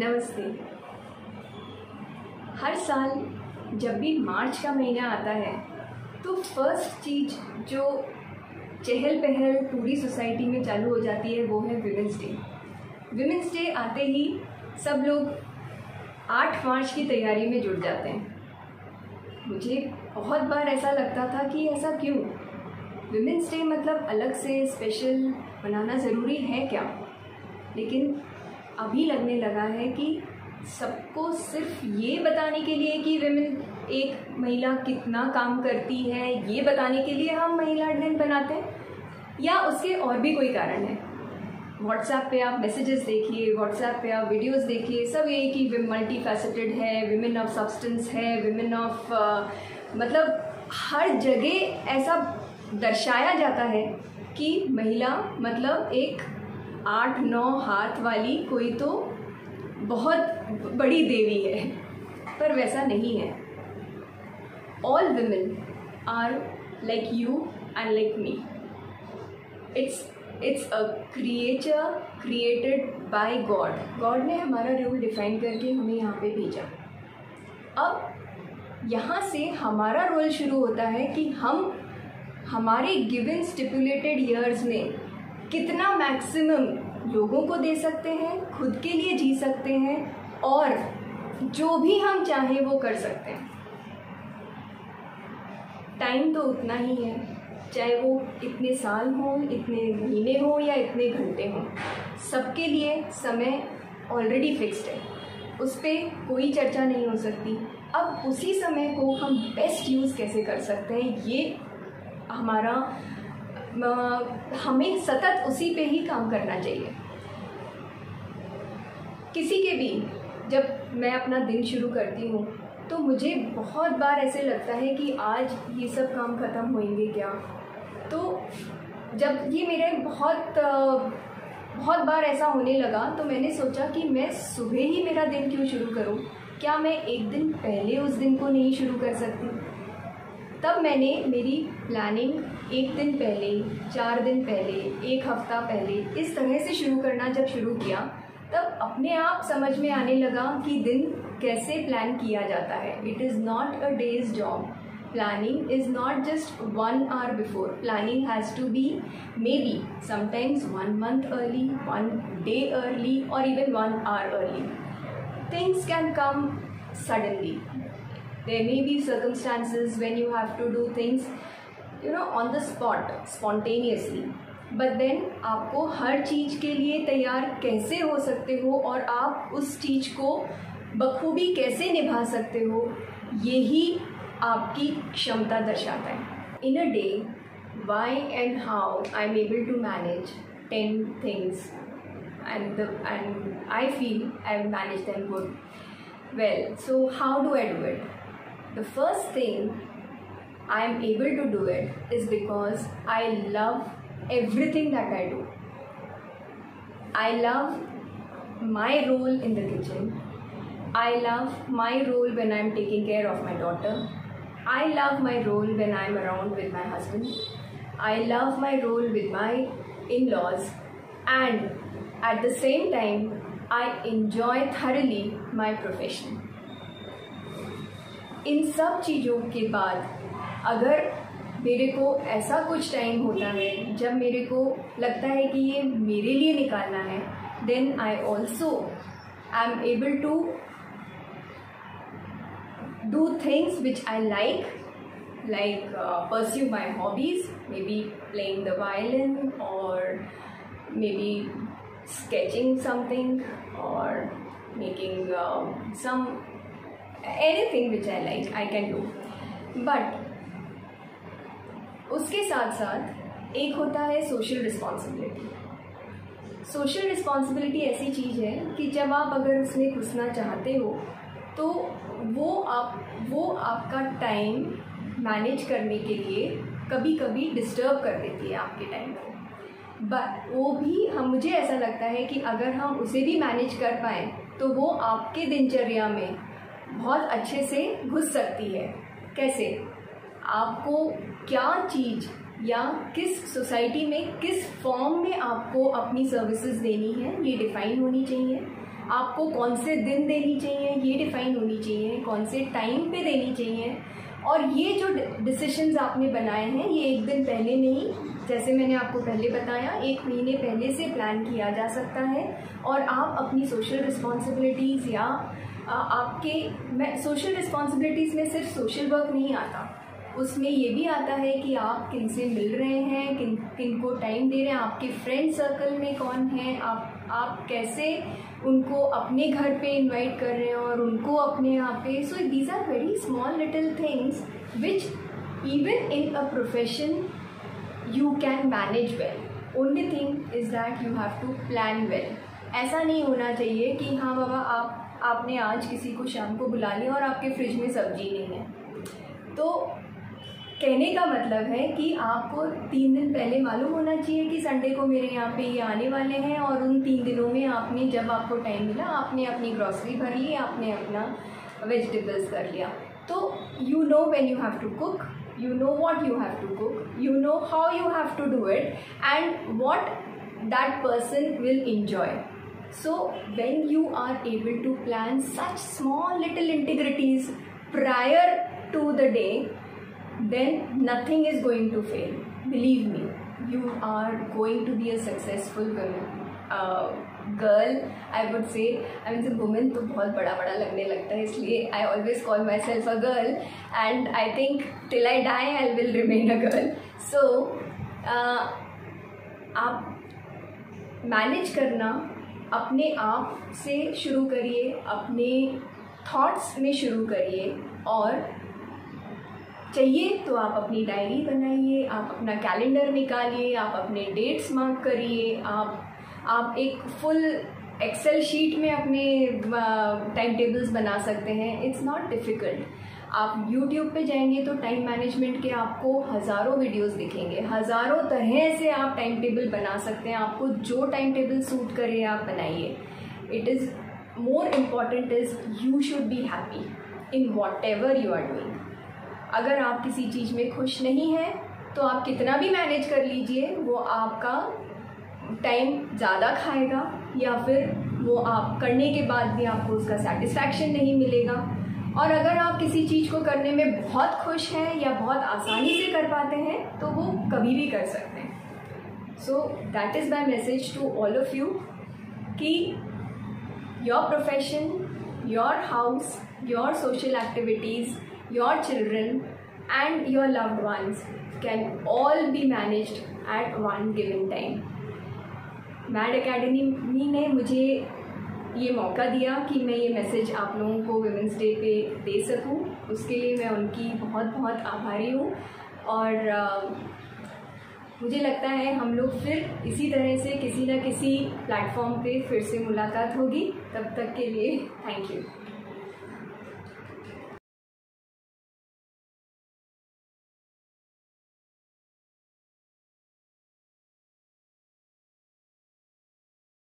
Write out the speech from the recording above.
नमस्ते। हर साल जब भी मार्च का महीना आता है तो फर्स्ट चीज़ जो चहल पहल पूरी सोसाइटी में चालू हो जाती है वो है विमेंस डे। विमेंस डे आते ही सब लोग 8 मार्च की तैयारी में जुट जाते हैं। मुझे बहुत बार ऐसा लगता था कि ऐसा क्यों, विमेंस डे मतलब अलग से स्पेशल मनाना ज़रूरी है क्या? लेकिन अभी लगने लगा है कि सबको सिर्फ ये बताने के लिए कि विमेन एक महिला कितना काम करती है, ये बताने के लिए हम महिला दिन बनाते हैं, या उसके और भी कोई कारण है। व्हाट्सएप पे आप मैसेजेस देखिए, व्हाट्सएप पे आप वीडियोस देखिए, सब यही कि मल्टी फैसेटेड है, विमेन ऑफ सब्सटेंस है, विमेन ऑफ मतलब हर जगह ऐसा दर्शाया जाता है कि महिला मतलब एक 8-9 हाथ वाली कोई तो बहुत बड़ी देवी है, पर वैसा नहीं है। All women are like you and like me. It's a creature created by God. God ने हमारा रोल डिफाइन करके हमें यहाँ पे भेजा। अब यहाँ से हमारा रोल शुरू होता है कि हम हमारे गिवन स्टिपुलेटेड ईयर्स में कितना मैक्सिमम लोगों को दे सकते हैं, खुद के लिए जी सकते हैं और जो भी हम चाहें वो कर सकते हैं। टाइम तो उतना ही है, चाहे वो इतने साल हों, इतने महीने हों या इतने घंटे हों, सबके लिए समय ऑलरेडी फिक्स्ड है, उस पर कोई चर्चा नहीं हो सकती। अब उसी समय को हम बेस्ट यूज़ कैसे कर सकते हैं, ये हमारा हमें सतत उसी पे ही काम करना चाहिए। किसी के भी जब मैं अपना दिन शुरू करती हूँ तो मुझे बहुत बार ऐसे लगता है कि आज ये सब काम ख़त्म होंगे क्या। तो जब ये मेरे बहुत बार ऐसा होने लगा तो मैंने सोचा कि मैं सुबह ही मेरा दिन क्यों शुरू करूँ, क्या मैं एक दिन पहले उस दिन को नहीं शुरू कर सकती। तब मैंने मेरी प्लानिंग 1 दिन पहले, 4 दिन पहले, 1 हफ्ता पहले इस तरह से शुरू करना जब शुरू किया, तब अपने आप समझ में आने लगा कि दिन कैसे प्लान किया जाता है। It is not a day's job. Planning is not just 1 hour before. Planning has to be maybe sometimes 1 month early, 1 day early or even 1 hour early. Things can come suddenly. There may be circumstances when you have to do things, on the spot, spontaneously. But then आपको हर चीज़ के लिए तैयार कैसे हो सकते हो और आप उस चीज़ को बखूबी कैसे निभा सकते हो, यही आपकी क्षमता दर्शाता है। In a day, why and how I'm able to manage 10 things and I feel I've managed them good. Well, so how do I do it? The first thing I am able to do it is because I love everything that I do. I love my role in the kitchen. I love my role when I'm taking care of my daughter. I love my role when I'm around with my husband. I love my role with my in-laws. And at the same time, I enjoy thoroughly my profession. इन सब चीज़ों के बाद अगर मेरे को ऐसा कुछ time होता है जब मेरे को लगता है कि ये मेरे लिए निकालना है, then I also I am able to do things which I like pursue my hobbies, maybe playing the violin or maybe sketching something or making anything which I like, I can do. But उसके साथ साथ एक होता है social responsibility. Social responsibility ऐसी चीज़ है कि जब आप अगर उसमें घुसना चाहते हो तो वो आपका टाइम मैनेज करने के लिए कभी कभी डिस्टर्ब कर देती है आपके टाइम को। बट वो भी मुझे ऐसा लगता है कि अगर हम उसे भी मैनेज कर पाएँ तो वो आपके दिनचर्या में बहुत अच्छे से घुस सकती है। कैसे? आपको क्या चीज़ या किस सोसाइटी में किस फॉर्म में आपको अपनी सर्विसेज देनी है ये डिफ़ाइन होनी चाहिए। आपको कौन से दिन देनी चाहिए ये डिफ़ाइन होनी चाहिए, कौन से टाइम पे देनी चाहिए। और ये जो डिसीशंस आपने बनाए हैं ये एक दिन पहले नहीं, जैसे मैंने आपको पहले बताया, 1 महीने पहले से प्लान किया जा सकता है। और आप अपनी सोशल रिस्पॉन्सिबिलिटीज़ या सोशल रिस्पॉन्सिबिलिटीज़ में सिर्फ सोशल वर्क नहीं आता, उसमें ये भी आता है कि आप किन से मिल रहे हैं, किन को टाइम दे रहे हैं, आपके फ्रेंड सर्कल में कौन है, आप कैसे उनको अपने घर पे इनवाइट कर रहे हैं और उनको अपने यहाँ पे। So these are very small little things which even in a profession you can manage well. Only thing is that you have to plan well. ऐसा नहीं होना चाहिए कि हाँ बाबा आपने आज किसी को शाम को बुला लिया और आपके फ्रिज में सब्जी नहीं है। तो कहने का मतलब है कि आपको 3 दिन पहले मालूम होना चाहिए कि संडे को मेरे यहाँ पे ये आने वाले हैं, और उन 3 दिनों में आपने, जब आपको टाइम मिला, आपने अपनी ग्रॉसरी भर ली, आपने अपना वेजिटेबल्स कर लिया। तो you know when you have to cook, you know what you have to cook, you know how you have to do it, and what that person will enjoy. So when you are able to plan such small little integrities prior to the day, then nothing is going to fail. Believe me, you are going to be a successful girl. I would say, I mean, woman तो बहुत बड़ा लगने लगता है, इसलिए I always call myself a girl, and I think till I die I will remain a girl. So आप manage करना अपने आप से शुरू करिए, अपने थॉट्स में शुरू करिए, और चाहिए तो आप अपनी डायरी बनाइए, आप अपना कैलेंडर निकालिए, आप अपने डेट्स मार्क करिए, आप एक फुल एक्सेल शीट में अपने टाइम टेबल्स बना सकते हैं। It's not difficult. आप यूट्यूब पे जाएंगे तो टाइम मैनेजमेंट के आपको हज़ारों वीडियोस दिखेंगे, हज़ारों तरह से आप टाइम टेबल बना सकते हैं। आपको जो टाइम टेबल सूट करे आप बनाइए। It is more important is you should be happy in whatever you are doing. अगर आप किसी चीज़ में खुश नहीं हैं तो आप कितना भी मैनेज कर लीजिए, वो आपका टाइम ज़्यादा खाएगा, या फिर वो आप करने के बाद भी आपको उसका सेटिस्फैक्शन नहीं मिलेगा। और अगर आप किसी चीज़ को करने में बहुत खुश हैं या बहुत आसानी से कर पाते हैं तो वो कभी भी कर सकते हैं। So that is my message to all of you कि your profession, your house, your social activities, your children and your loved ones can all be managed at one given time. Mad academy ने मुझे ये मौका दिया कि मैं ये message आप लोगों को वुमेंस डे पे दे सकूं, उसके लिए मैं उनकी बहुत बहुत आभारी हूँ। और मुझे लगता है हम लोग फिर इसी तरह से किसी न किसी प्लेटफॉर्म पे फिर से मुलाकात होगी। तब तक के लिए थैंक यू।